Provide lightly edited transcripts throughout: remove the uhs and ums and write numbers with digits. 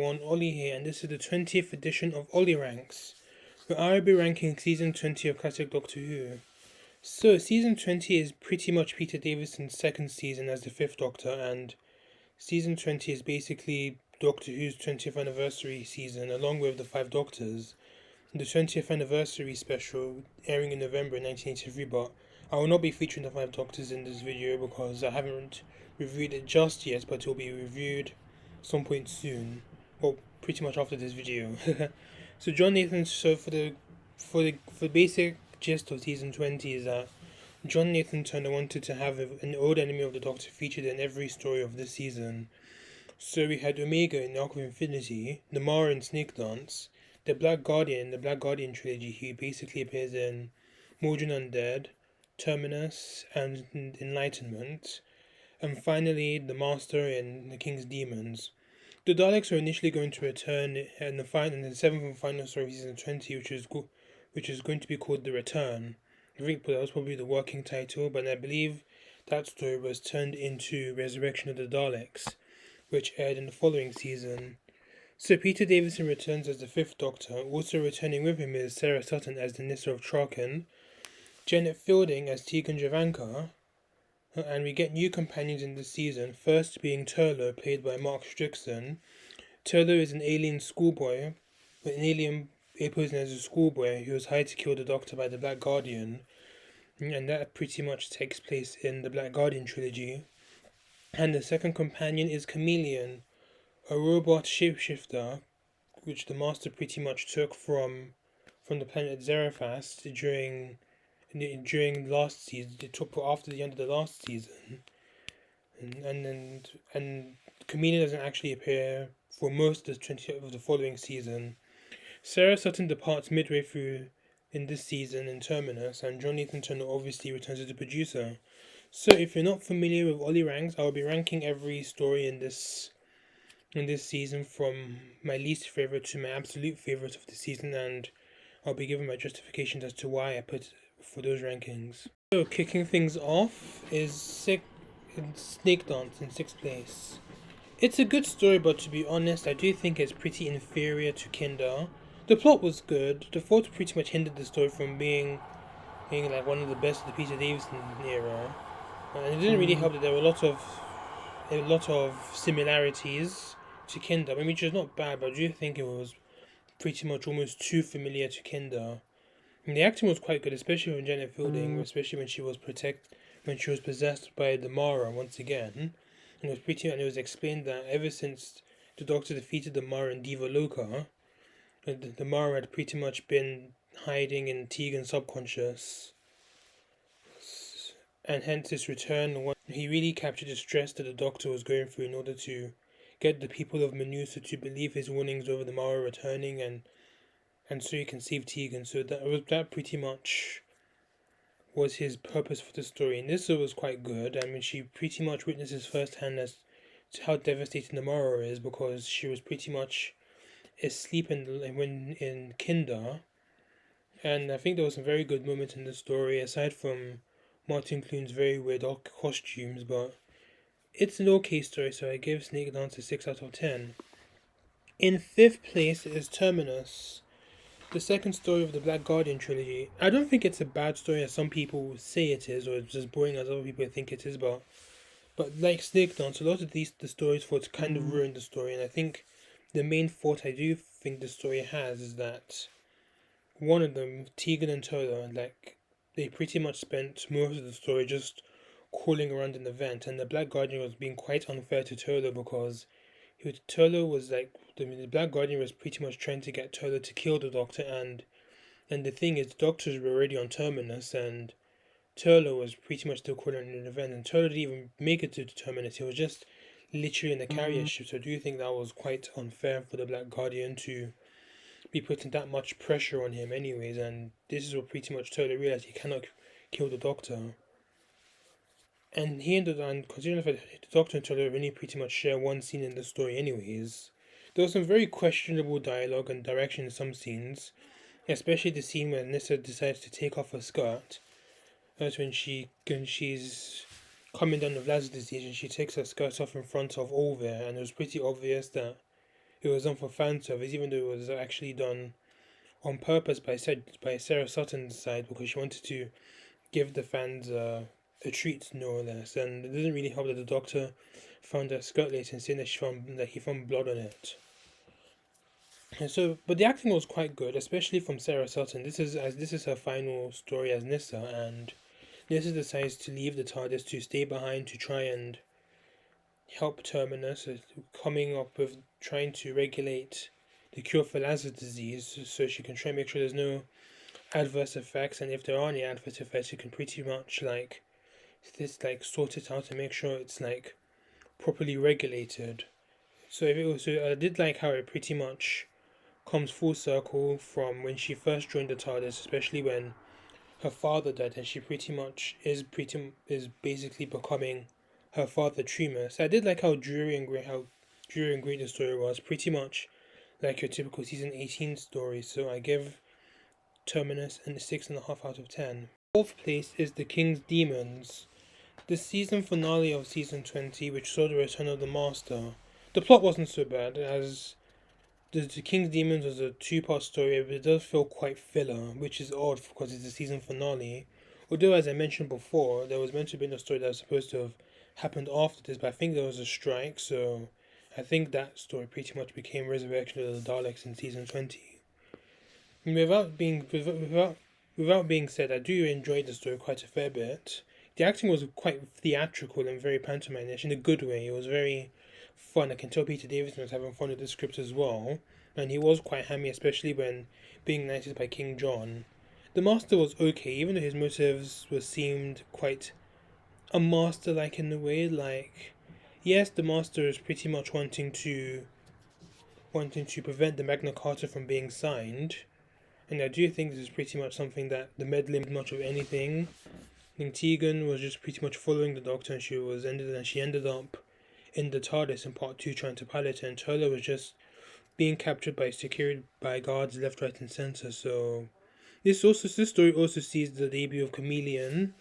everyone, Ollie here, and this is the 20th edition of Olly Ranks, where I will be ranking Season 20 of classic Doctor Who. So, Season 20 is pretty much Peter Davison's second season as the 5th Doctor, and Season 20 is basically Doctor Who's 20th anniversary season, along with the 5 Doctors. The 20th anniversary special airing in November 1983, but I will not be featuring the 5 Doctors in this video because I haven't reviewed it just yet, but it will be reviewed some point soon, or pretty much after this video. So John Nathan, for the basic gist of season 20 is that John Nathan Turner wanted to have an old enemy of the Doctor featured in every story of this season. So we had Omega in the Arc of Infinity, the Mara in Snake Dance, the Black Guardian in the Black Guardian trilogy, who basically appears in Mordrin Undead, Terminus, and Enlightenment, and finally the Master in the King's Demons. The Daleks are initially going to return in the 7th and final story of season 20, which is going to be called The Return. I think that was probably the working title, but I believe that story was turned into Resurrection of the Daleks, which aired in the following season. So Peter Davison returns as the 5th Doctor. Also returning with him is Sarah Sutton as the Nyssa of Traken, Janet Fielding as Tegan Javanka, and we get new companions in this season, first being Turlough, played by Mark Strickson. Turlough is an alien schoolboy, posing as a schoolboy who was hired to kill the Doctor by the Black Guardian, and that pretty much takes place in the Black Guardian trilogy. And the second companion is Chameleon, a robot shapeshifter, which the Master pretty much took from the planet Zerafast during last season. It took after the end of the last season, and Chameleon doesn't actually appear for most of the following season. Sarah Sutton departs midway through in this season in Terminus, and John Nathan Turner obviously returns as the producer. So if you're not familiar with Olly Ranks, I will be ranking every story in this season from my least favourite to my absolute favourite of the season, and I'll be giving my justifications as to why I put for those rankings. So kicking things off is Snake Dance in 6th place. It's a good story, but to be honest, I do think it's pretty inferior to Kinder. The plot was good. The photo pretty much hindered the story from being like one of the best of the Peter Davison era, and it didn't really help that there were a lot of similarities to Kinder. I mean, which is not bad, but I do think it was pretty much almost too familiar to Kinder. And the acting was quite good, especially when Janet Fielding, especially when she was possessed by the Mara once again. And it was explained that ever since the Doctor defeated the Mara in Diva Loca, the Mara had pretty much been hiding in Tegan's subconscious, and hence his return. He really captured the stress that the Doctor was going through in order to get the people of Menusa to believe his warnings over the Mara returning, and so he can save Tegan. So that pretty much was his purpose for the story. And this was quite good. I mean, she pretty much witnesses firsthand as to how devastating the Mara is, because she was pretty much asleep in Kinder. And I think there was some very good moments in the story, aside from Martin Clune's very weird costumes, but it's an okay story, so I give Snake Dance a 6 out of 10. In 5th place is Terminus, the second story of the Black Guardian trilogy. I don't think it's a bad story as some people say it is, or it's just boring as other people think it is, but like Snake Dance, a lot of the stories for it kind of ruined the story, and I think the main fault I do think the story has is that one of them, Tegan and Tola, they pretty much spent most of the story just crawling around in the vent, and the Black Guardian was being quite unfair to Tola because the Black Guardian was pretty much trying to get Tola to kill the Doctor, and the thing is, the Doctors were already on Terminus, and Tola was pretty much still crawling in the vent, and Tola didn't even make it to Terminus. He was just literally in the carrier ship, so I do think that was quite unfair for the Black Guardian to be putting that much pressure on him anyways, and this is what pretty much Tola realized: he cannot kill the Doctor. And considering the fact that the Doctor and Tola only pretty much share one scene in the story anyways, there was some very questionable dialogue and direction in some scenes, especially the scene where Nyssa decides to take off her skirt. That's when she's coming down with Lazarus disease, and she takes her skirt off in front of Olver, and it was pretty obvious that it was done for fan service, even though it was actually done on purpose by Sarah Sutton's side, because she wanted to give the fans a treat, no or less. And it doesn't really help that the doctor found her skirt lace and saying that he found blood on it. And so, but the acting was quite good, especially from Sarah Sutton. This is her final story as Nissa, and Nissa decides to leave the TARDIS to stay behind to try and help Terminus, coming up with trying to regulate the cure for Lazarus disease, so she can try and make sure there's no adverse effects, and if there are any adverse effects, you can pretty much sort it out and make sure it's properly regulated. So I did like how it pretty much comes full circle from when she first joined the TARDIS, especially when her father died, and she pretty much is basically becoming her father Trima. So I did like how dreary and great the story was, pretty much like your typical season 18 story. So I give Terminus a 6.5 out of 10. Fourth place is The King's Demons, the season finale of season 20, which saw the return of the Master. The plot wasn't so bad, as the King's Demons was a two-part story, but it does feel quite filler, which is odd because it's the season finale. Although, as I mentioned before, there was meant to be a story that was supposed to have happened after this, but I think there was a strike, so I think that story pretty much became Resurrection of the Daleks in season 20. Without being said, I do enjoy the story quite a fair bit. The acting was quite theatrical and very pantomimic in a good way. It was very fun. I can tell Peter Davison was having fun with the script as well, and he was quite hammy, especially when being knighted by King John. The Master was okay, even though his motives seemed quite a master-like in a way. Yes, the Master is pretty much wanting to prevent the Magna Carta from being signed. And I do think this is pretty much something that the meddling much of anything. I think Tegan was just pretty much following the Doctor, and she ended up in the TARDIS in part 2 trying to pilot it, and Turlo was just being captured by guards left, right, and center. So this story also sees the debut of Chameleon,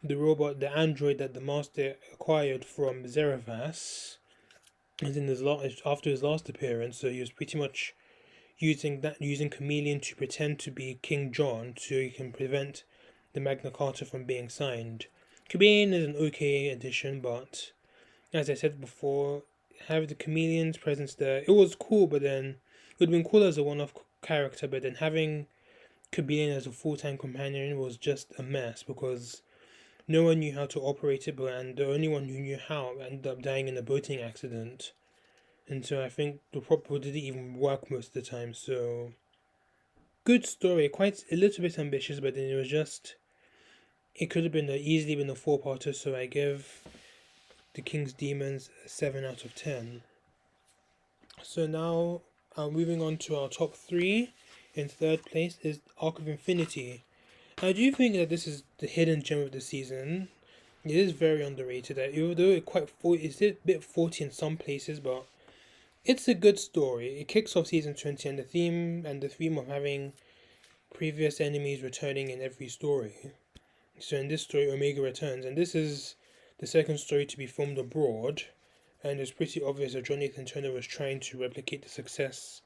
the robot, the android that the Master acquired from Zerevas, after his last appearance. So he was pretty much using Chameleon to pretend to be King John so he can prevent the Magna Carta from being signed. Chameleon is an okay addition, but as I said before, have the Chameleon's presence there, it was cool, but then it would have been cool as a one-off character, but then having Chameleon as a full-time companion was just a mess, because no one knew how to operate it, and the only one who knew how ended up dying in a boating accident. And so I think the prop didn't even work most of the time. So good story, quite a little bit ambitious, but then it could have easily been a 4-parter. So I give The King's Demons a 7 out of 10. So now moving on to our top 3. In third place is Arc of Infinity. I do think that this is the hidden gem of the season. It is very underrated. Although it's a bit faulty in some places, but it's a good story. It kicks off season 20 and the theme of having previous enemies returning in every story. So in this story, Omega returns, and this is the second story to be filmed abroad, and it's pretty obvious that Jonathan Turner was trying to replicate the success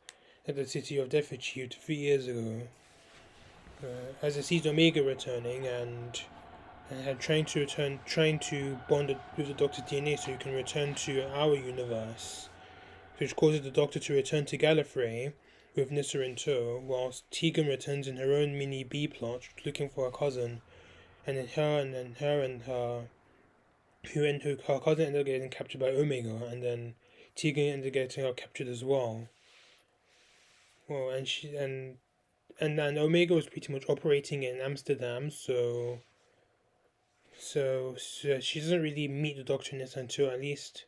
that the City of Death achieved 3 years ago. As it sees Omega returning and trying to bond with the Doctor's DNA so he can return to our universe, which causes the Doctor to return to Gallifrey with Nyssa in tow, whilst Tegan returns in her own mini B-plot looking for her cousin, and then her cousin ended up getting captured by Omega, and then Tegan ended up getting her captured as well. Well, and then Omega was pretty much operating in Amsterdam, so she doesn't really meet the Doctor in this until at least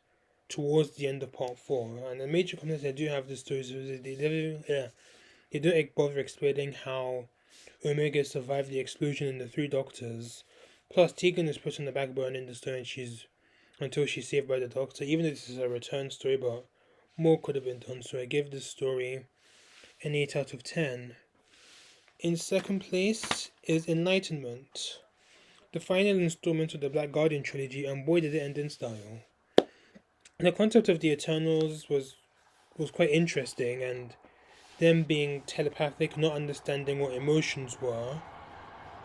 towards the end of part 4. And the major complaints I do have the stories is they don't bother explaining how Omega survived the explosion in the 3 Doctors. Plus, Tegan is put on the back burner in the story until she's saved by the Doctor, even though this is a return story, but more could have been done, so I give this story an 8 out of 10. In second place is Enlightenment, the final installment of the Black Guardian trilogy, and boy did it end in style. The concept of the Eternals was was quite interesting, and them being telepathic, not understanding what emotions were.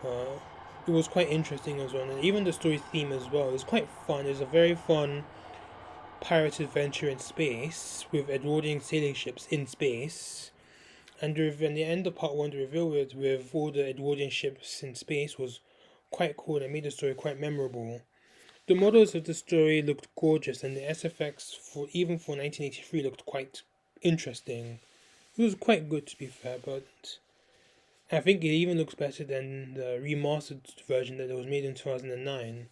Uh, it was quite interesting as well, and even the story theme as well. It was quite fun. It was a very fun pirate adventure in space with Edwardian sailing ships in space. And in the end of part one, the reveal with all the Edwardian ships in space was quite cool and made the story quite memorable. The models of the story looked gorgeous, and the SFX for even for 1983 looked quite interesting. It was quite good to be fair, but I think it even looks better than the remastered version that was made in 2009.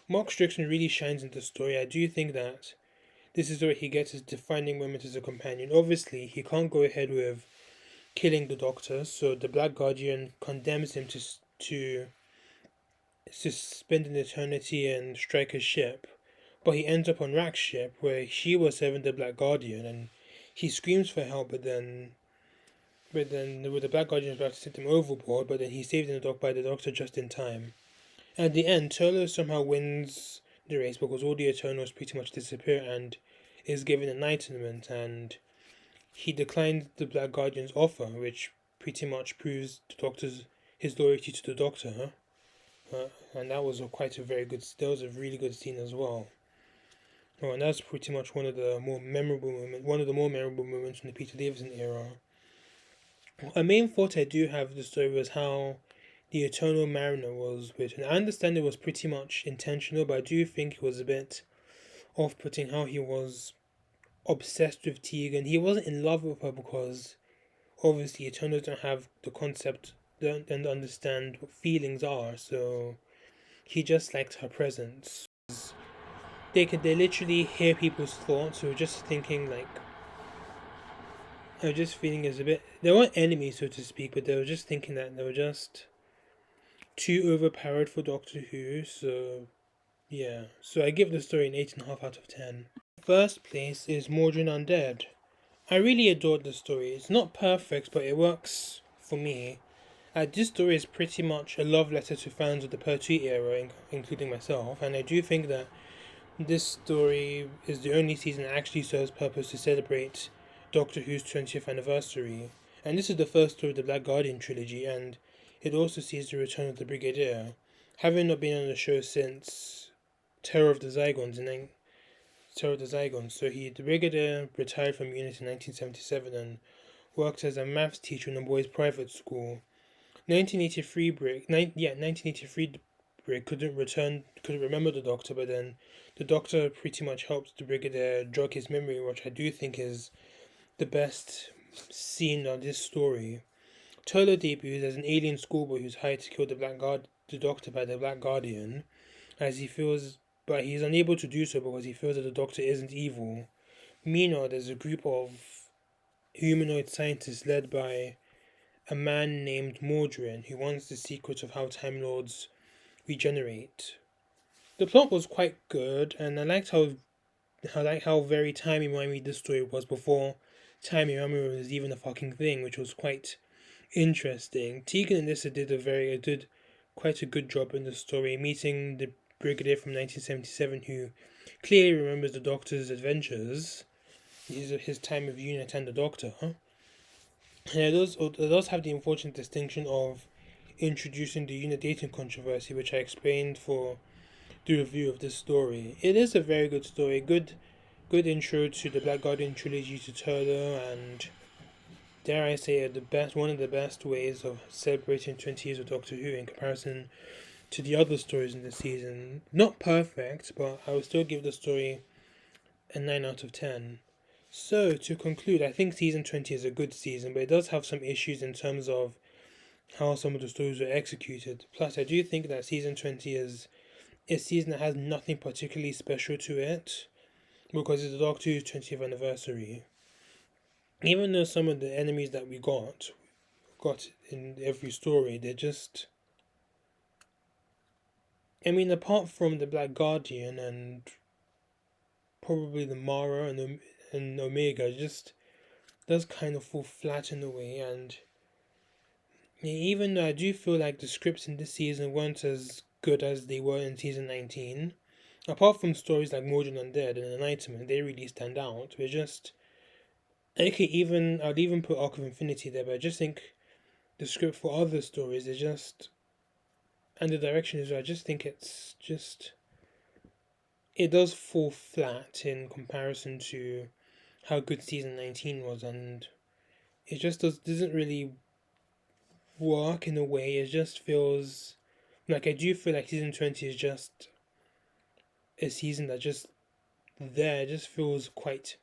Mark Strickson really shines in the story. I do think that this is where he gets his defining moment as a companion. Obviously, he can't go ahead with killing the Doctor, so the Black Guardian condemns him to spend an eternity and strike his ship. But he ends up on Rack's ship, where she was serving the Black Guardian, and he screams for help, but then with the Black Guardian is about to send him overboard, but then he's saved in the dock by the Doctor just in time. At the end, Turlo somehow wins the race because all the Eternals pretty much disappear and is given enlightenment, and he declined the Black Guardian's offer, which pretty much proves the Doctor's his loyalty to the Doctor, and that was that was a really good scene as well. Oh, and that's pretty much one of the more memorable moments from the Peter Davison era. A main fault I do have with the story was how the Eternal Mariner was written. I understand it was pretty much intentional, but I do think it was a bit off-putting how he was obsessed with Tegan. He wasn't in love with her because obviously Eternals don't have the concept, don't understand what feelings are, so he just liked her presence. They literally hear people's thoughts, so just thinking like I was just feeling as a bit they weren't enemies so to speak, but they were just thinking that they were just too overpowered for Doctor Who, so yeah. So I give the story an 8.5 out of 10. First place is Mordrin Undead. I really adored the story. It's not perfect, but it works for me. This story is pretty much a love letter to fans of the Pertwee era, including myself, and I do think that this story is the only season that actually serves purpose to celebrate Doctor Who's 20th anniversary. And this is the first story of the Black Guardian trilogy, and it also sees the return of the Brigadier, having not been on the show since Terror of the Zygons So the Brigadier retired from unit in 1977 and worked as a maths teacher in a boys' private school. 1983 Brig couldn't remember the Doctor, but then the Doctor pretty much helped the Brigadier jog his memory, which I do think is the best scene of this story. Turlo debuts as an alien schoolboy who's hired to kill the Doctor by the Black Guardian, as he feels, but he's unable to do so because he feels that the Doctor isn't evil. Meanwhile, there's a group of humanoid scientists led by a man named Mordrin who wants the secret of how Time Lords regenerate. The plot was quite good, and I liked how very timey-wimey this story was before timey-wimey was even a fucking thing, which was quite interesting. Tegan and Nissa did quite a good job in the story, meeting the Brigadier from 1977 who clearly remembers the Doctor's adventures, his time with UNIT and the Doctor. And it does have the unfortunate distinction of introducing the UNIT dating controversy, which I explained for the review of this story. It is a very good story, good intro to the Black Guardian trilogy to Turlo, and dare I say one of the best ways of celebrating 20 years of Doctor Who in comparison to the other stories in the season. Not perfect, but I would still give the story a 9 out of 10. So, to conclude, I think season 20 is a good season, but it does have some issues in terms of how some of the stories were executed. Plus, I do think that season 20 is a season that has nothing particularly special to it, because it's the Doctor Who's 20th anniversary. Even though some of the enemies that we got in every story, they're just... I mean, apart from the Black Guardian and probably the Mara and Omega, just does kind of fall flat in a way, and even though I do feel like the scripts in this season weren't as good as they were in season 19, apart from stories like Mordred Undead and Enlightenment, they really stand out. We're just Okay, I'd even put Arc of Infinity there, but I just think the script for other stories is just, and the direction is, I just think it does fall flat in comparison to how good season 19 was, and it just doesn't really work in a way. It just feels like, I do feel like season 20 is just a season that just there, it just feels quite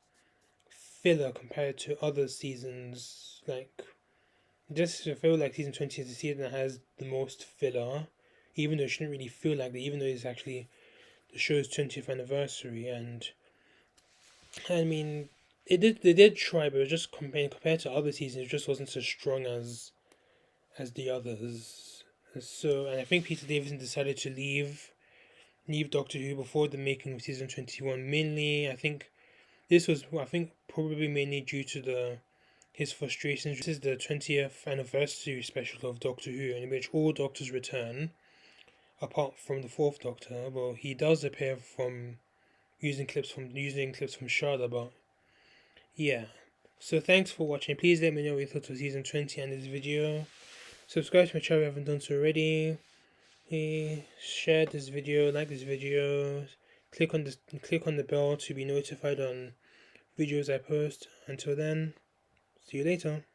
filler compared to other seasons. Like, just I feel like season 20 is the season that has the most filler, even though it shouldn't really feel like that, even though it's actually the show's 20th anniversary. And I mean, they did try, but it was just compared to other seasons, it just wasn't so strong as the others. So, and I think Peter Davison decided to leave Doctor Who before the making of season 21. Mainly, I think probably mainly due to the his frustrations. This is the 20th anniversary special of Doctor Who, in which all Doctors return, apart from the Fourth Doctor. Well, he does appear from using clips from Sharda, but yeah. So thanks for watching. Please let me know what you thought of season 20 and this video. Subscribe to my channel if you haven't done so already. Hey, share this video, like this video, click on the bell to be notified on videos I post. Until then, see you later.